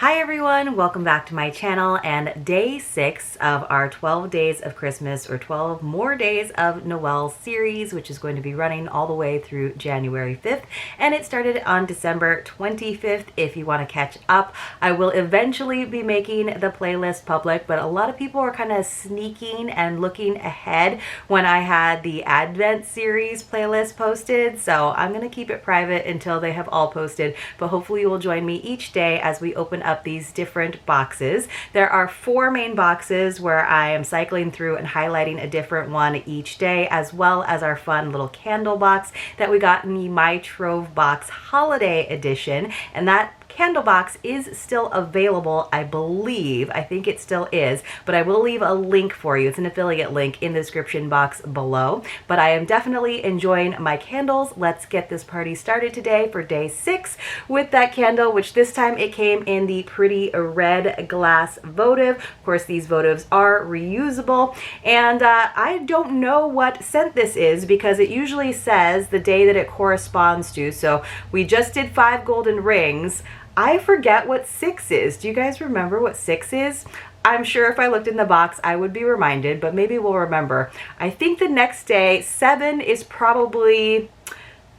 Hi everyone, welcome back to my channel and day 6 of our 12 days of Christmas or 12 more days of Noel series, which is going to be running all the way through January 5th, and it started on December 25th. If you want to catch up, I will eventually be making the playlist public, but a lot of people are kind of sneaking and looking ahead when I had the Advent series playlist posted, so I'm going to keep it private until they have all posted, but hopefully you will join me each day as we open up these different boxes. There are 4 main boxes where I am cycling through and highlighting a different one each day, as well as our fun little candle box that we got in the My Trove Box Holiday Edition, and that candle box is still available, I believe. I think it still is, but I will leave a link for you. It's an affiliate link in the description box below, but I am definitely enjoying my candles. Let's get this party started today for day 6 with that candle, which this time it came in the pretty red glass votive. Of course, these votives are reusable, and I don't know what scent this is because it usually says the day that it corresponds to. So we just did 5 golden rings. I forget what 6 is. Do you guys remember what 6 is? I'm sure if I looked in the box, I would be reminded, but maybe we'll remember. I think the next day, 7 is probably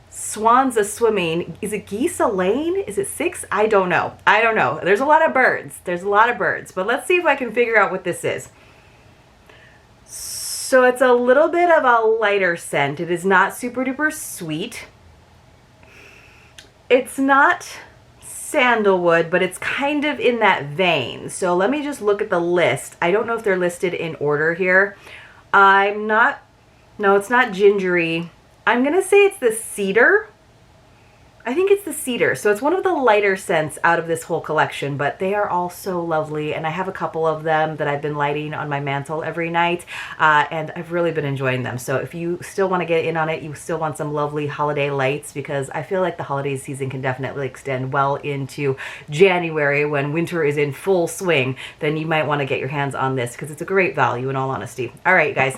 swans a swimming. Is it geese a lane? Is it 6? I don't know. I don't know. There's a lot of birds. There's a lot of birds, but let's see if I can figure out what this is. So it's a little bit of a lighter scent. It is not super duper sweet. It's not sandalwood, but it's kind of in that vein. So let me just look at the list. I don't know if they're listed in order here. No, it's not gingery. I'm gonna say it's the cedar. I think it's the cedar. So it's one of the lighter scents out of this whole collection, but they are all so lovely, and I have a couple of them that I've been lighting on my mantle every night, and I've really been enjoying them. So if you still want to get in on it, you still want some lovely holiday lights, because I feel like the holiday season can definitely extend well into January when winter is in full swing, then you might want to get your hands on this because it's a great value in all honesty. All right, guys.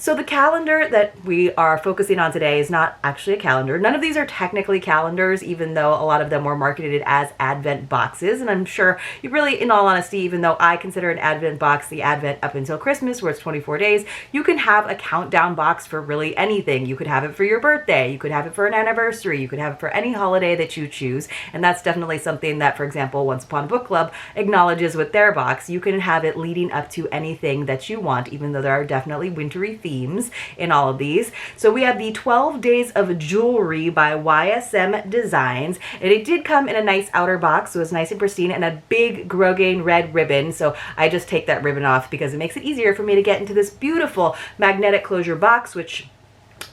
So the calendar that we are focusing on today is not actually a calendar. None of these are technically calendars, even though a lot of them were marketed as Advent boxes. And I'm sure you really, in all honesty, even though I consider an Advent box the Advent up until Christmas, where it's 24 days, you can have a countdown box for really anything. You could have it for your birthday. You could have it for an anniversary. You could have it for any holiday that you choose. And that's definitely something that, for example, Once Upon a Book Club acknowledges with their box. You can have it leading up to anything that you want, even though there are definitely wintry themes in all of these. So we have the 12 Days of Jewelry by YSM Designs, and it did come in a nice outer box, so it's nice and pristine, and a big grosgrain red ribbon. So I just take that ribbon off because it makes it easier for me to get into this beautiful magnetic closure box, which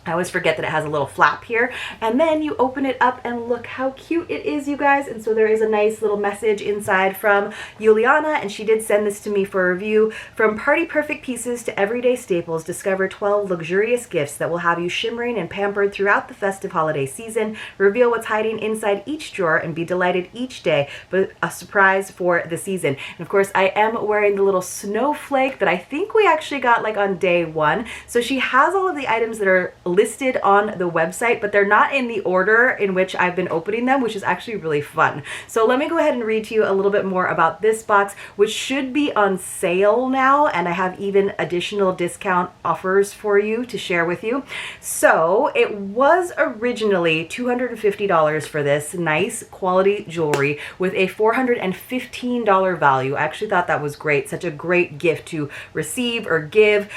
I always forget that it has a little flap here, and then you open it up and look how cute it is, you guys. And so there is a nice little message inside from Juliana, and she did send this to me for review. From party perfect pieces to everyday staples, discover 12 luxurious gifts that will have you shimmering and pampered throughout the festive holiday season. Reveal what's hiding inside each drawer and be delighted each day, but a surprise for the season. And of course, I am wearing the little snowflake that I think we actually got like on day 1. So she has all of the items that are listed on the website, but they're not in the order in which I've been opening them, which is actually really fun. So let me go ahead and read to you a little bit more about this box, which should be on sale now, and I have even additional discount offers for you to share with you. So it was originally $250 for this nice quality jewelry with a $415 value. I actually thought that was great. Such a great gift to receive or give,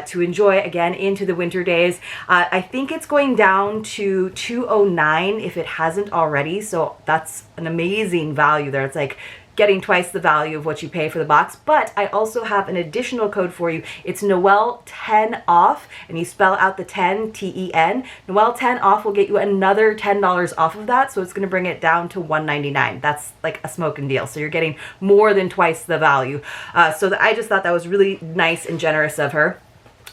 to enjoy again into the winter days. I think it's going down to $209 if it hasn't already, so that's an amazing value there. It's like getting twice the value of what you pay for the box. But I also have an additional code for you. It's NoelTenOff, and you spell out the 10, T-E-N. NoelTenOff will get you another $10 off of that, so it's going to bring it down to $199. That's like a smoking deal. So you're getting more than twice the value. I just thought that was really nice and generous of her.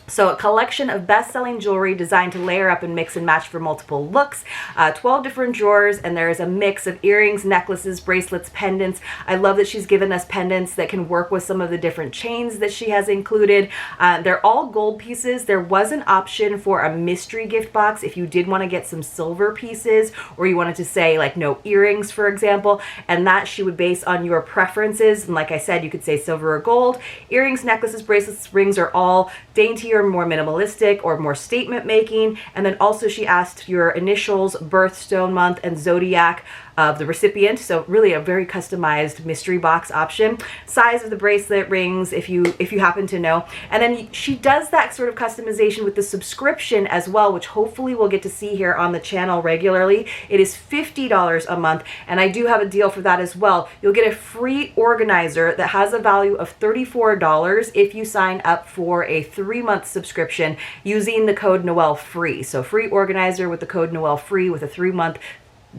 So a collection of best-selling jewelry designed to layer up and mix and match for multiple looks. 12 different drawers, and there is a mix of earrings, necklaces, bracelets, pendants. I love that she's given us pendants that can work with some of the different chains that she has included. They're all gold pieces. There was an option for a mystery gift box if you did want to get some silver pieces, or you wanted to say like no earrings, for example, and that she would base on your preferences. And like I said, you could say silver or gold. Earrings, necklaces, bracelets, rings are all daintier, more minimalistic, or more statement making. And then also she asked your initials, birthstone month, and zodiac of the recipient. So really a very customized mystery box option. Size of the bracelet, rings, if you happen to know. And then she does that sort of customization with the subscription as well, which hopefully we'll get to see here on the channel regularly. It is $50 a month, and I do have a deal for that as well. You'll get a free organizer that has a value of $34 if you sign up for a 3-month subscription using the code NoelFREE. So free organizer with the code NoelFREE with a 3-month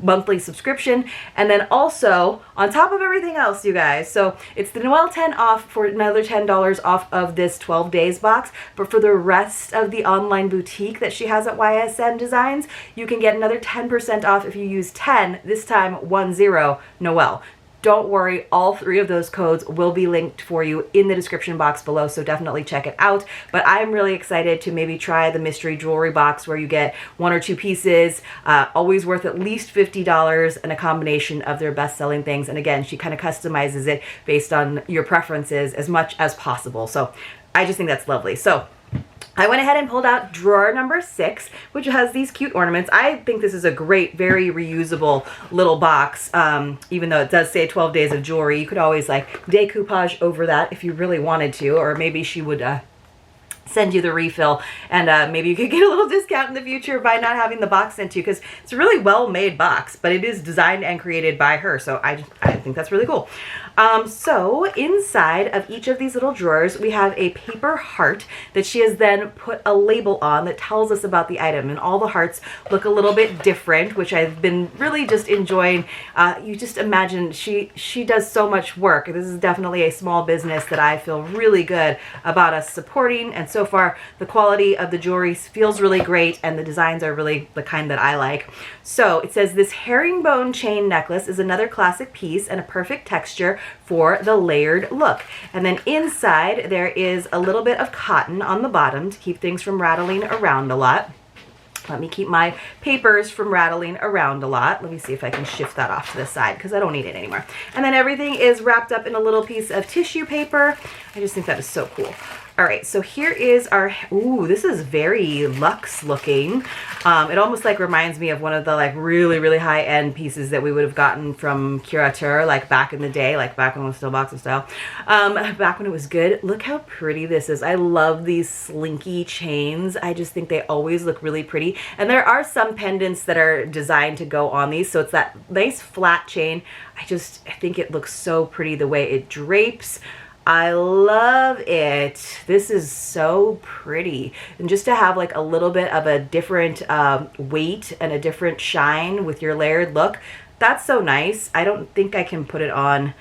monthly subscription. And then also on top of everything else, you guys, so it's the NoelTenOff for another $10 off of this 12 days box, but for the rest of the online boutique that she has at YSM Designs, you can get another 10% off if you use 10, this time 10 Noel. Don't worry, all 3 of those codes will be linked for you in the description box below, so definitely check it out. But I'm really excited to maybe try the mystery jewelry box where you get 1 or 2 pieces, always worth at least $50, and a combination of their best-selling things. And again, she kind of customizes it based on your preferences as much as possible. So I just think that's lovely. So I went ahead and pulled out drawer number 6, which has these cute ornaments. I think this is a great, very reusable little box. Even though it does say 12 days of jewelry, you could always like decoupage over that if you really wanted to, or maybe she would send you the refill, and maybe you could get a little discount in the future by not having the box sent to you, because it's a really well-made box, but it is designed and created by her, so I think that's really cool. So inside of each of these little drawers, we have a paper heart that she has then put a label on that tells us about the item, and all the hearts look a little bit different, which I've been really just enjoying. You just imagine she does so much work. This is definitely a small business that I feel really good about us supporting, and so far the quality of the jewelry feels really great, and the designs are really the kind that I like. So it says this herringbone chain necklace is another classic piece and a perfect texture for the layered look. And then inside there is a little bit of cotton on the bottom to keep things from rattling around a lot. Let me keep my papers from rattling around a lot. Let me see if I can shift that off to the side because I don't need it anymore. And then everything is wrapped up in a little piece of tissue paper. I just think that is so cool. All right, so here is our, ooh, this is very luxe looking. It almost like reminds me of one of the like really high-end pieces that we would have gotten from Curateur, like back in the day, like back when it was still box of style, back when it was good. Look how pretty this is. I love these slinky chains. I just think they always look really pretty. And there are some pendants that are designed to go on these, so it's that nice flat chain. I think it looks so pretty the way it drapes. I love it. This is so pretty. And just to have like a little bit of a different weight and a different shine with your layered look, that's so nice. I don't think I can put it on.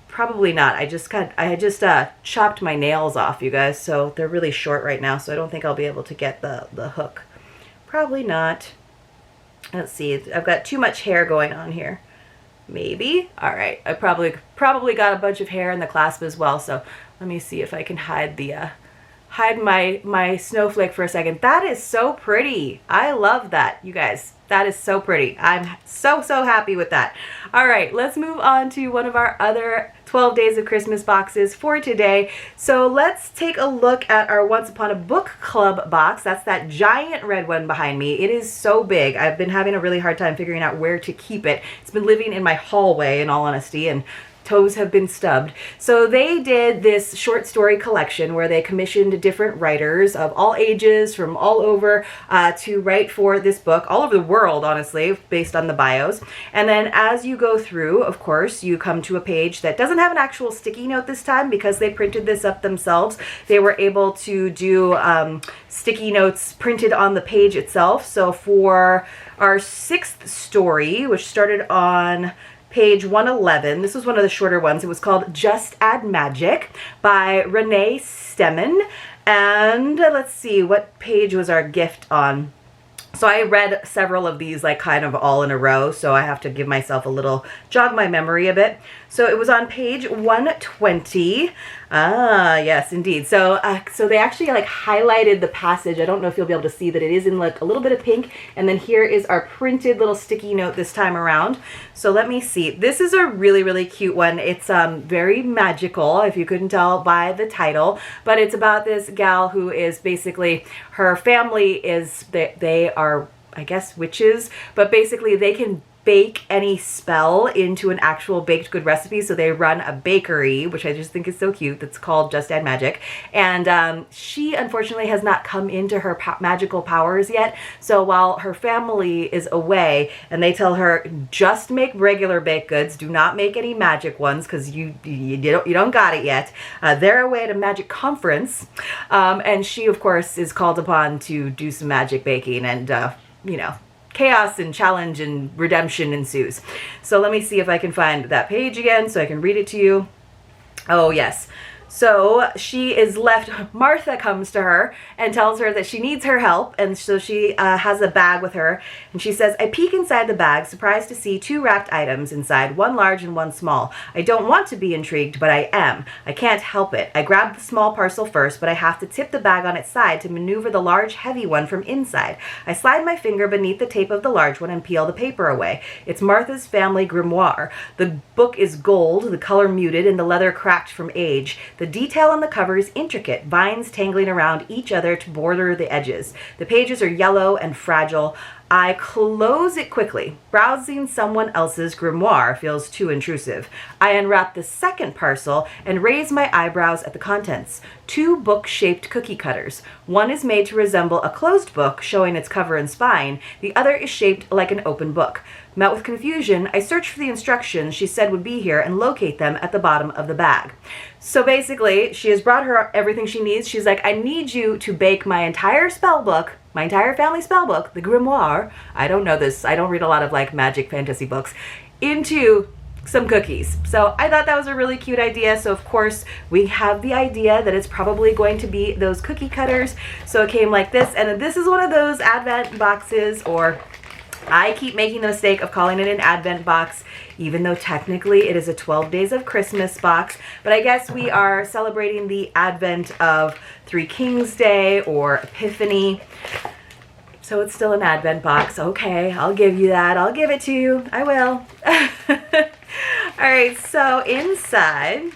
Probably not. I just chopped my nails off, you guys, so they're really short right now, so I don't think I'll be able to get the hook. Probably not. Let's see. I've got too much hair going on here. Maybe. All right. I probably got a bunch of hair in the clasp as well. So let me see if I can hide the hide my snowflake for a second. That is so pretty. I love that, you guys. That is so pretty. I'm so happy with that. All right, let's move on to one of our other 12 Days of Christmas boxes for today. So let's take a look at our Once Upon a Book Club box. That's that giant red one behind me. It is so big. I've been having a really hard time figuring out where to keep it. It's been living in my hallway, in all honesty, and toes have been stubbed. So they did this short story collection where they commissioned different writers of all ages from all over to write for this book, all over the world, honestly, based on the bios. And then as you go through, of course, you come to a page that doesn't have an actual sticky note this time because they printed this up themselves. They were able to do sticky notes printed on the page itself. So for our 6th story, which started on page 111. This was one of the shorter ones. It was called Just Add Magic by Renee Stemmen. And let's see, what page was our gift on? So I read several of these like kind of all in a row, so I have to give myself a little, jog my memory a bit. So it was on page 120. Ah, yes, indeed. So so they actually like highlighted the passage. I don't know if you'll be able to see that it is in like a little bit of pink. And then here is our printed little sticky note this time around. So let me see. This is a really, really cute one. It's very magical, if you couldn't tell by the title. But it's about this gal who is basically, her family is, they are, I guess, witches. But basically they can bake any spell into an actual baked good recipe. So they run a bakery, which I just think is so cute. That's called Just Add Magic. And she unfortunately has not come into her magical powers yet. So while her family is away and they tell her, just make regular baked goods, do not make any magic ones because you don't got it yet. They're away at a magic conference. And she, of course, is called upon to do some magic baking and, you know, chaos and challenge and redemption ensues. So let me see if I can find that page again so I can read it to you. Oh, yes. So she is left, Martha comes to her and tells her that she needs her help. And so she has a bag with her and she says, I peek inside the bag, surprised to see 2 wrapped items inside, one large and one small. I don't want to be intrigued, but I am. I can't help it. I grab the small parcel first, but I have to tip the bag on its side to maneuver the large heavy one from inside. I slide my finger beneath the tape of the large one and peel the paper away. It's Martha's family grimoire. The book is gold, the color muted, and the leather cracked from age. The detail on the cover is intricate, vines tangling around each other to border the edges. The pages are yellow and fragile. I close it quickly. Browsing someone else's grimoire feels too intrusive. I unwrap the second parcel and raise my eyebrows at the contents. 2 book-shaped cookie cutters. One is made to resemble a closed book, showing its cover and spine. The other is shaped like an open book. Met with confusion, I search for the instructions she said would be here and locate them at the bottom of the bag. So basically, she has brought her everything she needs. She's like, I need you to bake my entire spell book, my entire family spell book, the grimoire. I don't know this. I don't read a lot of like magic fantasy books, into some cookies. So I thought that was a really cute idea. So of course we have the idea that it's probably going to be those cookie cutters. So it came like this, and this is one of those advent boxes, or I keep making the mistake of calling it an advent box, even though technically it is a 12 Days of Christmas box. But I guess we are celebrating the advent of Three Kings Day or Epiphany. So it's still an advent box. Okay, I'll give you that. I'll give it to you. I will. All right, so inside,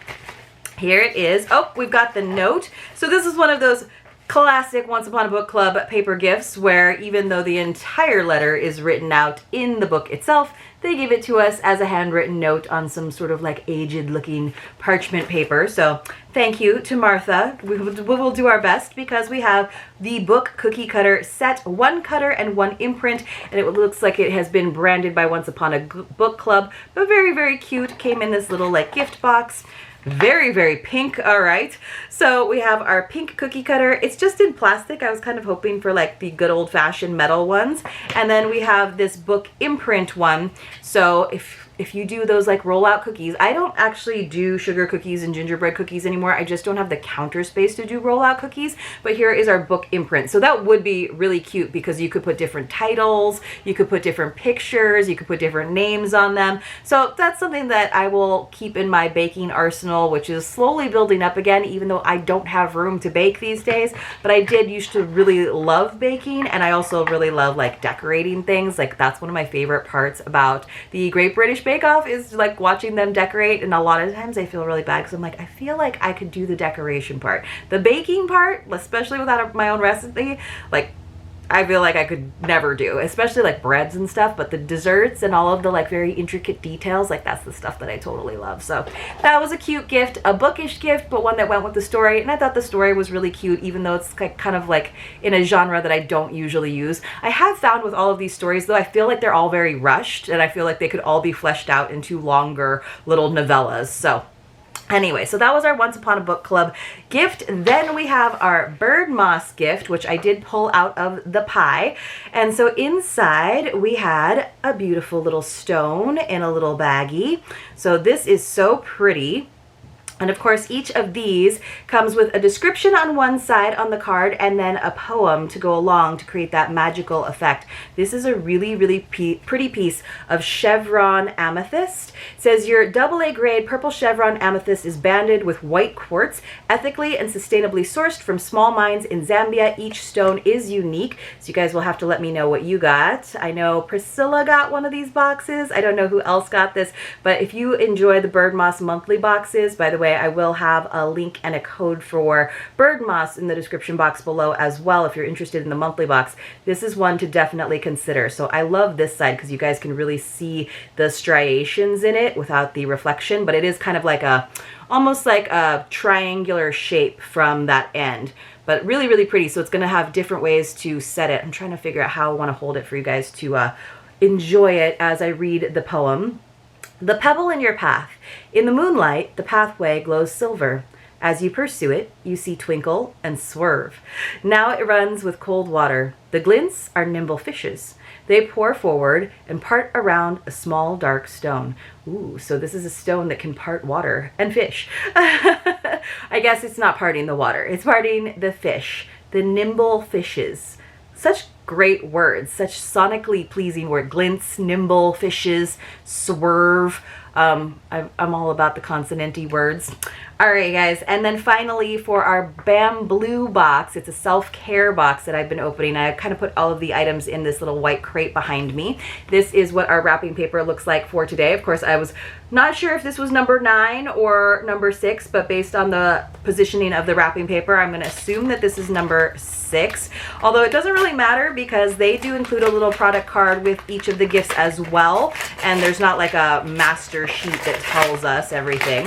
here it is. Oh, we've got the note. So this is one of those classic Once Upon a Book Club paper gifts where even though the entire letter is written out in the book itself, they give it to us as a handwritten note on some sort of like aged looking parchment paper. So thank you to Martha. We will do our best because we have the book cookie cutter set, 1 cutter and 1 imprint, and it looks like it has been branded by Once Upon a Book Club, but very, very cute. Came in this little like gift box. Very, very pink. All right, so we have our pink cookie cutter. It's just in plastic. I was kind of hoping for like the good old-fashioned metal ones. And then we have this book imprint one. So if you do those like roll-out cookies, I don't actually do sugar cookies and gingerbread cookies anymore. I just don't have the counter space to do roll-out cookies. But here is our book imprint. So that would be really cute because you could put different titles, you could put different pictures, you could put different names on them. So that's something that I will keep in my baking arsenal, which is slowly building up again, even though I don't have room to bake these days. But I did used to really love baking, and I also really love like decorating things. Like that's one of my favorite parts about the Great British Bake Off is like watching them decorate, and a lot of times I feel really bad because I'm like, I feel like I could do the decoration part. The baking part, especially without my own recipe, like I feel like I could never do, especially like breads and stuff, but the desserts and all of the like very intricate details, like that's the stuff that I totally love. So that was a cute gift, a bookish gift, but one that went with the story. And I thought the story was really cute, even though it's like kind of like in a genre that I don't usually use. I have found with all of these stories though, I feel like they're all very rushed, and I feel like they could all be fleshed out into longer little novellas. So anyway, so that was our Once Upon a Book Club gift. Then we have our BIRDMOSS gift, which I did pull out of the pie. And so inside we had a beautiful little stone in a little baggie. So this is so pretty. And of course, each of these comes with a description on one side on the card and then a poem to go along to create that magical effect. This is a really, really pretty piece of chevron amethyst. It says your AA grade purple chevron amethyst is banded with white quartz, ethically and sustainably sourced from small mines in Zambia. Each stone is unique, so you guys will have to let me know what you got. I know Priscilla got one of these boxes. I don't know who else got this, but if you enjoy the BIRDMOSS monthly boxes, by the way, I will have a link and a code for BIRDMOSS in the description box below as well if you're interested in the monthly box. This is one to definitely consider. So I love this side because you guys can really see the striations in it without the reflection, but it is kind of like almost like a triangular shape from that end, but really, really pretty. So it's going to have different ways to set it. I'm trying to figure out how I want to hold it for you guys to enjoy it as I read the poem. The pebble in your path. In the moonlight, the pathway glows silver. As you pursue it, you see twinkle and swerve. Now it runs with cold water. The glints are nimble fishes. They pour forward and part around a small dark stone. Ooh, so this is a stone that can part water and fish. I guess it's not parting the water. It's parting the fish, the nimble fishes. Such great words, such sonically pleasing word. Glints, nimble, fishes, swerve. I'm all about the consonant-y words. All right, guys. And then finally for our BAMBLU box, it's a self-care box that I've been opening. I kind of put all of the items in this little white crate behind me. This is what our wrapping paper looks like for today. Of course, I was not sure if this was number 9 or number 6, but based on the positioning of the wrapping paper, I'm going to assume that this is number 6. Although it doesn't really matter because they do include a little product card with each of the gifts as well. And there's not like a master sheet that tells us everything.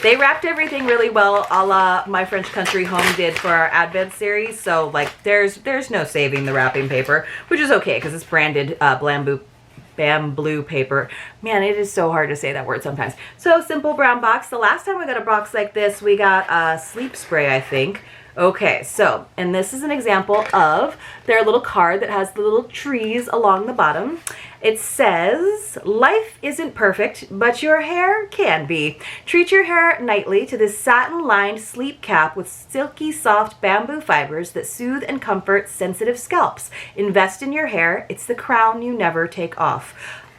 They wrapped everything really well, a la My French Country Home did for our Advent series. So like there's no saving the wrapping paper, which is okay because it's branded BAMBLU paper. Man, it is so hard to say that word sometimes. So simple brown box. The last time we got a box like this, we got a sleep spray, I think. Okay, so, and this is an example of their little card that has the little trees along the bottom. It says, life isn't perfect, but your hair can be. Treat your hair nightly to this satin-lined sleep cap with silky soft bamboo fibers that soothe and comfort sensitive scalps. Invest in your hair. It's the crown you never take off.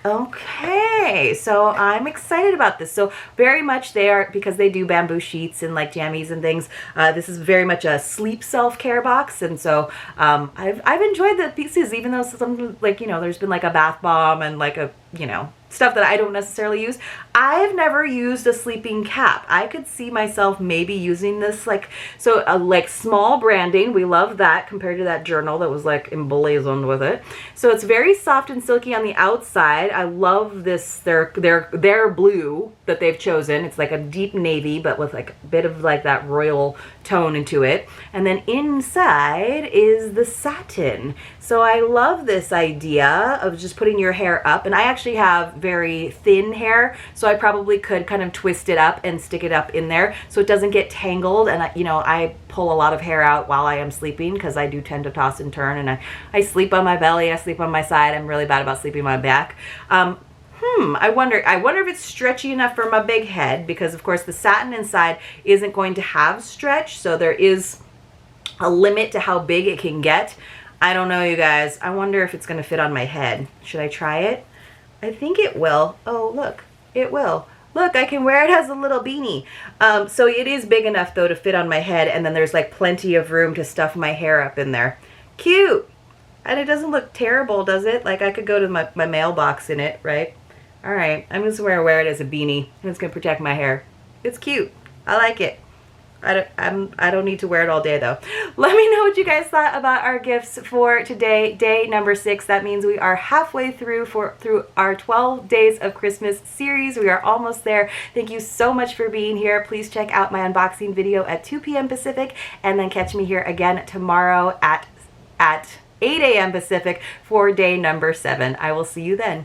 Okay, so I'm excited about this. So very much they are, because they do bamboo sheets and like jammies and things, this is very much a sleep self-care box. And so I've enjoyed the pieces, even though some, like, you know, there's been like a bath bomb and like a, you know, stuff that I don't necessarily use. I've never used a sleeping cap. I could see myself maybe using this like, so like small branding. We love that compared to that journal that was like emblazoned with it. So it's very soft and silky on the outside. I love this, their blue that they've chosen. It's like a deep navy, but with like a bit of like that royal tone into it. And then inside is the satin. So I love this idea of just putting your hair up. And I actually have very thin hair, so I probably could kind of twist it up and stick it up in there so it doesn't get tangled. And you know, I pull a lot of hair out while I am sleeping because I do tend to toss and turn, and I sleep on my belly, I sleep on my side. I'm really bad about sleeping on my back. I wonder if it's stretchy enough for my big head, because of course the satin inside isn't going to have stretch, so there is a limit to how big it can get. I don't know, you guys. I wonder if it's going to fit on my head. Should I try it? I think it will. Oh, look, it will. Look, I can wear it as a little beanie. So it is big enough though to fit on my head, and then there's like plenty of room to stuff my hair up in there. Cute. And it doesn't look terrible, does it? Like I could go to my mailbox in it, right? All right, I'm just gonna wear it as a beanie. It's gonna protect my hair. It's cute. I like it. I don't need to wear it all day though. Let me know what you guys thought about our gifts for today, day number 6. That means we are halfway through our 12 Days of Christmas series. We are almost there. Thank you so much for being here. Please check out my unboxing video at 2 p.m. Pacific, and then catch me here again tomorrow at 8 a.m. Pacific for day number 7. I will see you then.